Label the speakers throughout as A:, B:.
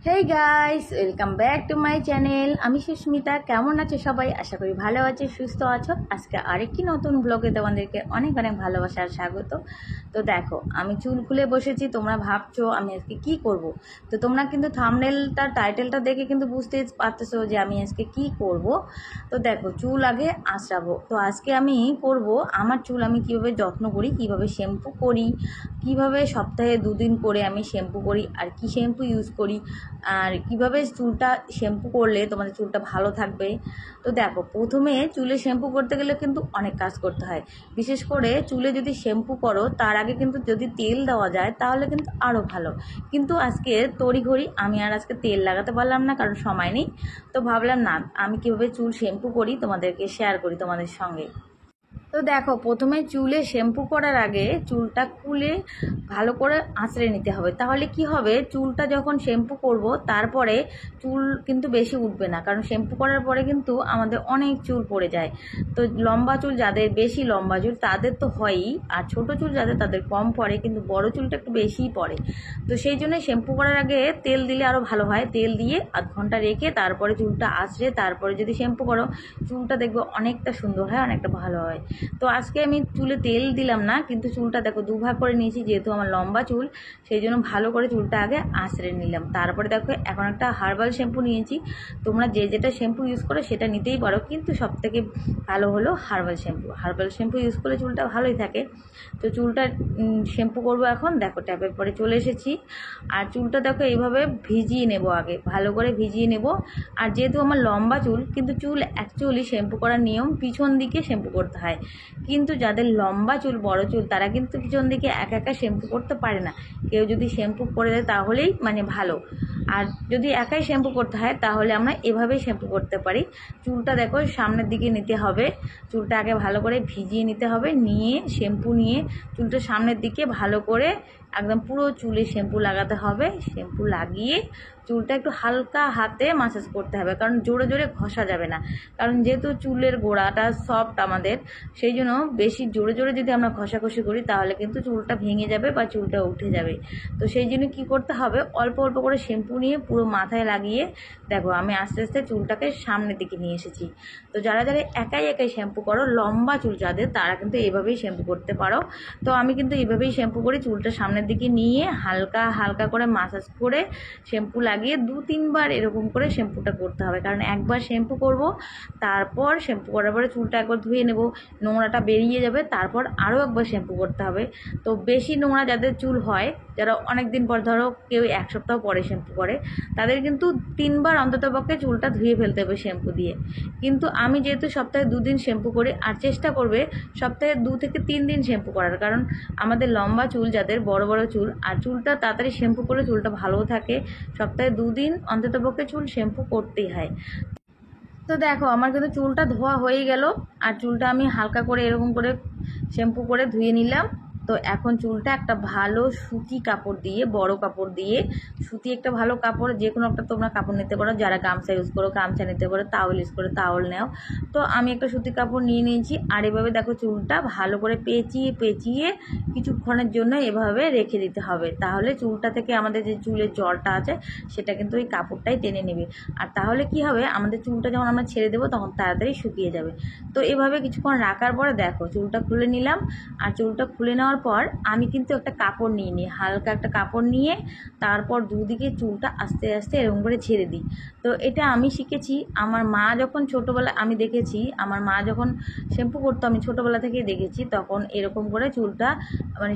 A: Hey guys, welcome back to my channel. আমি সুস্মিতা। কেমন আছো সবাই? আশা করি ভালো আছো, সুস্থ আছো। আজকে আরেকটি নতুন ব্লগে তোমাদেরকে অনেক অনেক ভালোবাসা আর স্বাগত। তো দেখো, আমি চুল খুলে বসেছি। তোমরা ভাবছো আমি আজকে কি করব। তো তোমরা কিন্তু থাম্বনেলটা টাইটেলটা দেখে কিন্তু বুঝতে পারতেছো যে আমি আজকে কি করব। তো দেখো, চুল আগে আঁচড়াবো। তো আজকে আমি করব আমার চুল আমি কীভাবে যত্ন করি, কিভাবে শ্যাম্পু করি, কিভাবে সপ্তাহে 2 দিন করে আমি শ্যাম্পু করি, আর কি শ্যাম্পু ইউজ করি, আর কিভাবে চুলটা শ্যাম্পু করলে তোমাদের চুলটা ভালো থাকবে। তো দেখো, প্রথমে চুলে শ্যাম্পু করতে গেলে কিন্তু অনেক কাজ করতে হয়। বিশেষ করে চুলে যদি শ্যাম্পু করো তার আগে কিন্তু যদি তেল দেওয়া যায় তাহলে কিন্তু আরও ভালো। কিন্তু আজকে তড়িঘড়ি আমি আর আজকে তেল লাগাতে পারলাম না, কারণ সময় নেই। তো ভাবলাম না, আমি কীভাবে চুল শ্যাম্পু করি তোমাদেরকে শেয়ার করি তোমাদের সঙ্গে। তো দেখো, প্রথমে চুলে শ্যাম্পু করার আগে চুলটা খুলে ভালো করে আঁচড়ে নিতে হবে। তাহলে কি হবে, চুলটা যখন শ্যাম্পু করব তারপরে চুল কিন্তু বেশি উঠবে না, কারণ শ্যাম্পু করার পরে কিন্তু আমাদের অনেক চুল পড়ে যায়। তো লম্বা চুল যাদের, বেশি লম্বা চুল তাদের তো হয়ই, আর ছোট চুল যাদের তাদের কম পড়ে, কিন্তু বড় চুলটা একটু বেশিই পড়ে। তো সেই জন্য শ্যাম্পু করার আগে তেল দিলে আরও ভালো হয়। তেল দিয়ে আধ ঘন্টা রেখে তারপরে চুলটা আঁচড়ে তারপরে যদি শ্যাম্পু করো, চুলটা দেখবে অনেকটা সুন্দর হয়, অনেকটা ভালো হয়। তো আজকে আমি চুলে তেল দিলাম না, কিন্তু চুলটা দেখো দুভাগ করে নিয়েছি, যেহেতু আমার লম্বা চুল সেই জন্য ভালো করে চুলটা আগে আঁচড়ে নিলাম। তারপরে দেখো, এখন একটা হার্বাল শ্যাম্পু নিয়েছি। তোমরা যে যেটা শ্যাম্পু ইউজ করো সেটা নিতেই পারো, কিন্তু সবথেকে ভালো হলো herbal shampoo. Herbal shampoo use করলে চুলটা ভালোই থাকে। তো চুলটা শ্যাম্পু করবো এখন। দেখো, ট্যাপের পরে চলে এসেছি। আর চুলটা দেখো এইভাবে ভিজিয়ে নেব, আগে ভালো করে ভিজিয়ে নেব। আর যেহেতু আমার লম্বা চুল, কিন্তু চুল অ্যাকচুয়ালি শ্যাম্পু করার নিয়ম পিছন দিকে শ্যাম্পু করতে হয়। কিন্তু যাদের লম্বা চুল, বড় চুল, তারা কিন্তু পিছন দিকে একা একা শ্যাম্পু করতে পারে না। কেউ যদি শ্যাম্পু করে দেয় তাহলেই ভালো। আর যদি একাই শ্যাম্পু করতে হয় তাহলে আমরা এভাবেই শ্যাম্পু করতে পারি। চুলটা দেখো সামনের দিকে নিতে হবে। চুলটা আগে ভালো করে ভিজিয়ে নিতে হবে, নিয়ে শ্যাম্পু নিয়ে চুলটা সামনের দিকে ভালো করে একদম পুরো চুলে শ্যাম্পু লাগাতে হবে। শ্যাম্পু লাগিয়ে চুলটা একটু হালকা হাতে মাসাজ করতে হবে, কারণ জোরে জোরে ঘষা যাবে না। কারণ যেহেতু চুলের গোড়াটা সফট আমাদের, সেই জন্য বেশি জোরে জোরে যদি আমরা ঘষাঘষি করি তাহলে কিন্তু চুলটা ভেঙে যাবে বা চুলটা উঠে যাবে। তো সেই জন্য কী করতে হবে, অল্প অল্প করে শ্যাম্পু নিয়ে পুরো মাথায় লাগিয়ে দেখো আমি আস্তে আস্তে চুলটাকে সামনের দিকে নিয়ে এসেছি। তো যারা যারা একাই একাই শ্যাম্পু করো, লম্বা চুল যাদের, তারা কিন্তু এভাবেই শ্যাম্পু করতে পারো। তো আমি কিন্তু এভাবেই শ্যাম্পু করি। চুলটা সামনের দিকে নিয়ে হালকা হালকা করে মাসাজ করে শ্যাম্পু লাগিয়ে 2-3 বার এরকম করে শ্যাম্পুটা করতে হবে। কারণ একবার শ্যাম্পু করব, তারপর শ্যাম্পু করার পরে চুলটা একবার ধুয়ে নেব, নোংরাটা বেরিয়ে যাবে, তারপর আরও একবার শ্যাম্পু করতে হবে। তো বেশি নোংরা যাদের চুল হয়, যারা অনেক দিন পর, ধরো কেউ 1 সপ্তাহ পরে শ্যাম্পু করে, তাদের কিন্তু 3 বার অন্ততপক্ষে চুলটা ধুয়ে ফেলতে হবে শ্যাম্পু দিয়ে। কিন্তু আমি যেহেতু সপ্তাহে 2 দিন শ্যাম্পু করি, আর চেষ্টা করবে সপ্তাহে 2 থেকে 3 দিন শ্যাম্পু করার, কারণ আমাদের লম্বা চুল যাদের, বড় বড় চুল, আর চুলটা তাড়াতাড়ি শ্যাম্পু করলে চুলটা ভালোও থাকে। সপ্তাহে 2 দিন অন্ততপক্ষে চুল শ্যাম্পু করতেই হয়। তো দেখো, আমার কিন্তু চুলটা ধোয়া হয়ে গেল, আর চুলটা আমি হালকা করে এরকম করে শ্যাম্পু করে ধুয়ে নিলাম। তো এখন চুলটা একটা ভালো সুতি কাপড় দিয়ে, বড় কাপড় দিয়ে, সুতি একটা ভালো কাপড়, যে কোনো একটা তোমরা কাপড় নিতে পারো। যারা গামছা ইউজ করো গামছা নিতে পারো, তাওয়েল ইউজ করে তাওয়েল নাও। তো আমি একটা সুতি কাপড় নিয়ে নিয়েছি, আর এভাবে দেখো চুলটা ভালো করে পেঁচিয়ে পেঁচিয়ে কিছুক্ষণের জন্য এভাবে রেখে দিতে হবে। তাহলে চুলটা থেকে আমাদের যে চুলের জলটা আছে সেটা কিন্তু ওই কাপড়টাই টেনে নেবে। আর তাহলে কি হবে, আমাদের চুলটা যখন আমরা ছেড়ে দেবো তখন তাড়াতাড়ি শুকিয়ে যাবে। তো এভাবে কিছুক্ষণ রাখার পরে দেখো চুলটা খুলে নিলাম। আর চুলটা খুলে নেওয়ার পর আমি কিন্তু একটা কাপড় নিয়ে নিই, হালকা একটা কাপড় নিয়ে তারপর দুদিকে চুলটা আস্তে আস্তে এরকম করে ছেড়ে দিই। তো এটা আমি শিখেছি আমার মা যখন ছোটোবেলায়, আমি দেখেছি আমার মা যখন শ্যাম্পু করতো, আমি ছোটোবেলা থেকেই দেখেছি, তখন এরকম করে চুলটা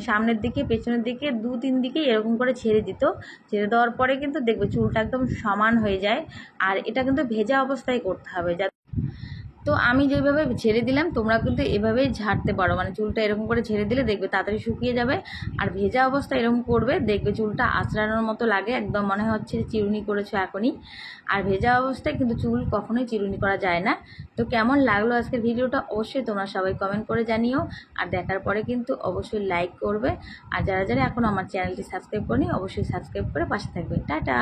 A: সামনের দিকে পেছনের দিকে 2-3 দিকে এরকম করে ছেড়ে দিত। ছেড়ে দেওয়ার পরে কিন্তু দেখবে চুলটা একদম সমান হয়ে যায়। আর এটা কিন্তু ভেজা অবস্থায় করতে হবে। তো আমি যেভাবে ছেড়ে দিলাম তোমরা কিন্তু এভাবেই ঝাড়তে পারো, চুলটা এরকম করে ছেড়ে দিলে দেখবে তাড়াতাড়ি শুকিয়ে যাবে। আর ভেজা অবস্থায় এরকম করবে, দেখবে চুলটা আঁচড়ানোর মতো লাগে, একদম মনে হচ্ছে চিরুনি করেছো এখনই। আর ভেজা অবস্থায় কিন্তু চুল কখনোই চিরুনি করা যায় না। তো কেমন লাগলো আজকের ভিডিওটা অবশ্যই তোমরা সবাই কমেন্ট করে জানিও। আর দেখার পরে কিন্তু অবশ্যই লাইক করবে। আর যারা যারা এখনও আমার চ্যানেলটি সাবস্ক্রাইব করেনি অবশ্যই সাবস্ক্রাইব করে পাশে থাকবে। টাটা।